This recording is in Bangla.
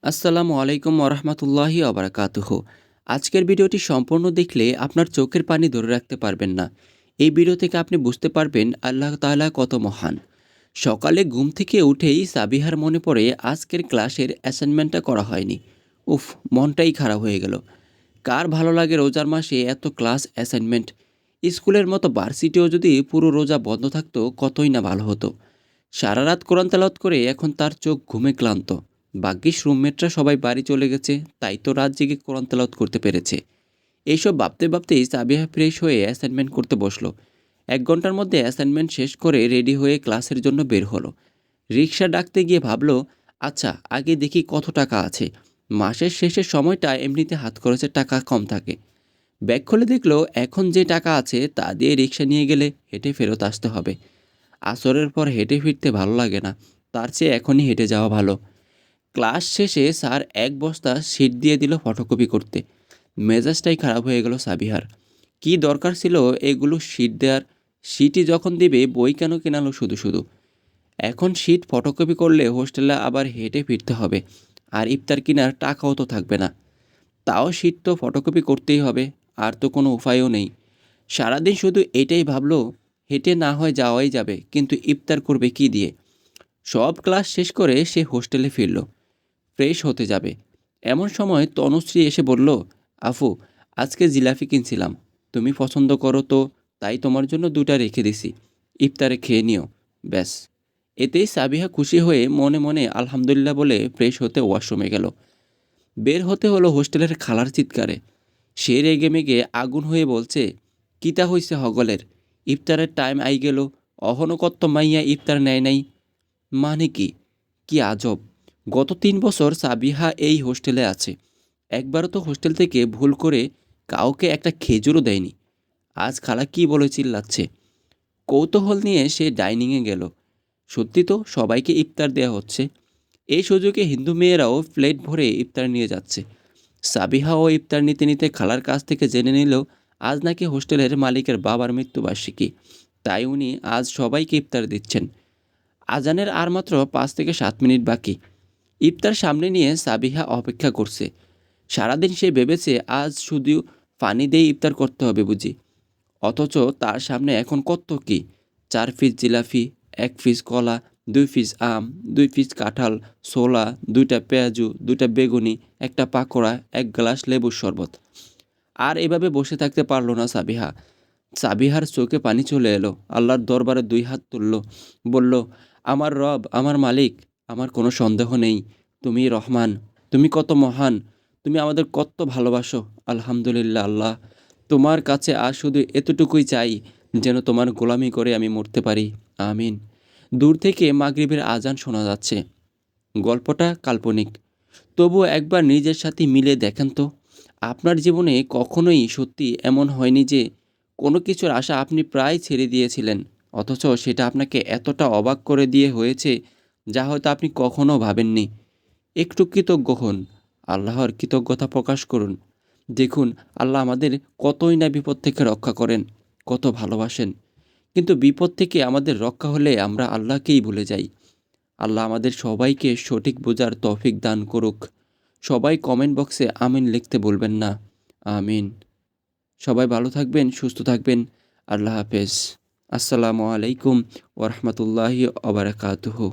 আসসালামু আলাইকুম ওরহমতুল্লাহি অবরাকাতুহু। আজকের ভিডিওটি সম্পূর্ণ দেখলে আপনার চোখের পানি ধরে রাখতে পারবেন না। এই ভিডিও থেকে আপনি বুঝতে পারবেন আল্লাহ তাআলা কত মহান। সকালে ঘুম থেকে উঠেই সাবিহার মনে পড়ে আজকের ক্লাসের অ্যাসাইনমেন্টটা করা হয়নি। উফ, মনটাই খারাপ হয়ে গেল। কার ভালো লাগে রোজার মাসে এত ক্লাস অ্যাসাইনমেন্ট? স্কুলের মতো ভার্সিটিও যদি পুরো রোজা বন্ধ থাকতো কতই না ভালো হতো। সারা রাত কোরআন তেলাওয়াত করে এখন তার চোখ ঘুমে ক্লান্ত। ভাগ্যিস রুমমেটরা সবাই বাড়ি চলে গেছে, তাই তো রাত জেগে কোরআন তেলাওয়াত করতে পেরেছে। এইসব ভাবতে ভাবতেই সাবিহা ফ্রেশ হয়ে অ্যাসাইনমেন্ট করতে বসলো। 1 ঘন্টার মধ্যে অ্যাসাইনমেন্ট শেষ করে রেডি হয়ে ক্লাসের জন্য বের হলো। রিক্সা ডাকতে গিয়ে ভাবলো, আচ্ছা আগে দেখি কত টাকা আছে। মাসের শেষের সময়টা এমনিতে হাত খরচের টাকা কম থাকে। ব্যাগ খুলে দেখলো এখন যে টাকা আছে তা দিয়ে রিক্সা নিয়ে গেলে হেঁটে ফেরত আসতে হবে। আসরের পর হেঁটে ফিরতে ভালো লাগে না, তার চেয়ে এখনই হেঁটে যাওয়া ভালো। ক্লাস শেষে স্যার এক বস্তা শিট দিয়ে দিল ফটোকপি করতে। মেজাজটাই খারাপ হয়ে গেল সাবিহার। কি দরকার ছিল এগুলো শিট দেওয়ার? শিটই যখন দিবে বই কেন কেনালো শুধু শুধু? এখন শিট ফটোকপি করলে হোস্টেলে আবার হেঁটে ফিরতে হবে, আর ইফতার কেনার টাকাও তো থাকবে না। তাও শিট তো ফটোকপি করতেই হবে, আর তো কোনো উপায়ও নেই। সারাদিন শুধু এটাই ভাবলো, হেঁটে না হয় যাওয়াই যাবে, কিন্তু ইফতার করবে কি দিয়ে? সব ক্লাস শেষ করে সে হোস্টেলে ফিরল, ফ্রেশ হতে যাবে। এমন সময় তনুশ্রী এসে বলল, আফু, আজকে জিলাপি কিনছিলাম, তুমি পছন্দ করো তো, তাই তোমার জন্য 2টা রেখে দিছি, ইফতারে খেয়ে নিও। ব্যাস। এতেই সাবিহা খুশি হয়ে মনে মনে আলহামদুলিল্লাহ বলে ফ্রেশ হতে ওয়াশরুমে গেল। বের হতে হলো হোস্টেলের খালার চিৎকারে। সে রেগে মেগে আগুন হয়ে বলছে, কিতা হইছে হগলের? ইফতারের টাইম আই গেল, অহনো কত মাইয়া ইফতার নেয় নাই। মানে কি? কি আজব! গত 3 বছর সাবিহা এই হোস্টেলে আছে, একবারও তো হোস্টেল থেকে ভুল করে কাউকে একটা খেজুরও দেয়নি। আজ খালা কি বলে চিল্লাচ্ছে। কৌতূহল নিয়ে সে ডাইনিংয়ে গেল। সত্যি তো সবাইকে ইফতার দেয়া হচ্ছে। এই সুযোগে হিন্দু মেয়েরাও প্লেট ভরে ইফতার নিয়ে যাচ্ছে। সাবিহাও ইফতার নিতে নিতে খালার কাছ থেকে জেনে নিল আজ নাকি হোস্টেলের মালিকের বাবার মৃত্যুবার্ষিকী, তাই উনি আজ সবাইকে ইফতার দিচ্ছেন। আজানের আর মাত্র 5 থেকে 7 মিনিট বাকি। ইফতার সামনে নিয়ে সাবিহা অপেক্ষা করছে। সারাদিন সে ভেবেছে আজ শুধু পানি দিয়ে ইফতার করতে হবে বুঝি, অথচ তার সামনে এখন কত কি! 4 পিস জিলাপি, 1 পিস কলা, 2 পিস আম, 2 পিস কাঁঠাল, ছোলা, 2টা পেঁয়াজু, 2টা বেগুনি, একটা পাকোড়া, 1 গ্লাস লেবুর শরবত। আর এভাবে বসে থাকতে পারল না সাবিহা। সাবিহার চোখে পানি চলে এলো, আল্লাহর দরবারে 2 হাত তুলল, বলল, আমার রব, আমার মালিক, আমার কোনো সন্দেহ নেই, তুমি রহমান, তুমি কত মহান, তুমি আমাদের কত ভালোবাসো। আলহামদুলিল্লাহ আল্লাহ, তোমার কাছে আর শুধু এতটুকুই চাই, যেন তোমার গোলামি করে আমি মরতে পারি। আমিন। দূর থেকে মাগরিবের আজান শোনা যাচ্ছে। গল্পটা কাল্পনিক, তবুও একবার নিজের সাথে মিলে দেখেন তো। আপনার জীবনে কখনোই সত্যি এমন হয়নি যে কোনো কিছুর আশা আপনি প্রায় ছেড়ে দিয়েছিলেন, অথচ সেটা আপনাকে এতটা অবাক করে দিয়ে হয়েছে যা হয়তো আপনি কখনো ভাবেননি? একটু কৃতজ্ঞ হন, আল্লাহর কৃতজ্ঞতা প্রকাশ করুন। দেখুন, আল্লাহ আমাদের কতই না বিপদ থেকে রক্ষা করেন, কত ভালোবাসেন। কিন্তু বিপদ থেকে আমাদের রক্ষা হলে আমরা আল্লাহকেই ভুলে যাই। আল্লাহ আমাদের সবাইকে সঠিক বোঝার তৌফিক দান করুক। সবাই কমেন্ট বক্সে আমিন লিখতে ভুলবেন না। আমিন। সবাই ভালো থাকবেন, সুস্থ থাকবেন। আল্লাহ হাফেজ। আসসালামু আলাইকুম ওরহমতুল্লাহি ওবারাকাতুহু।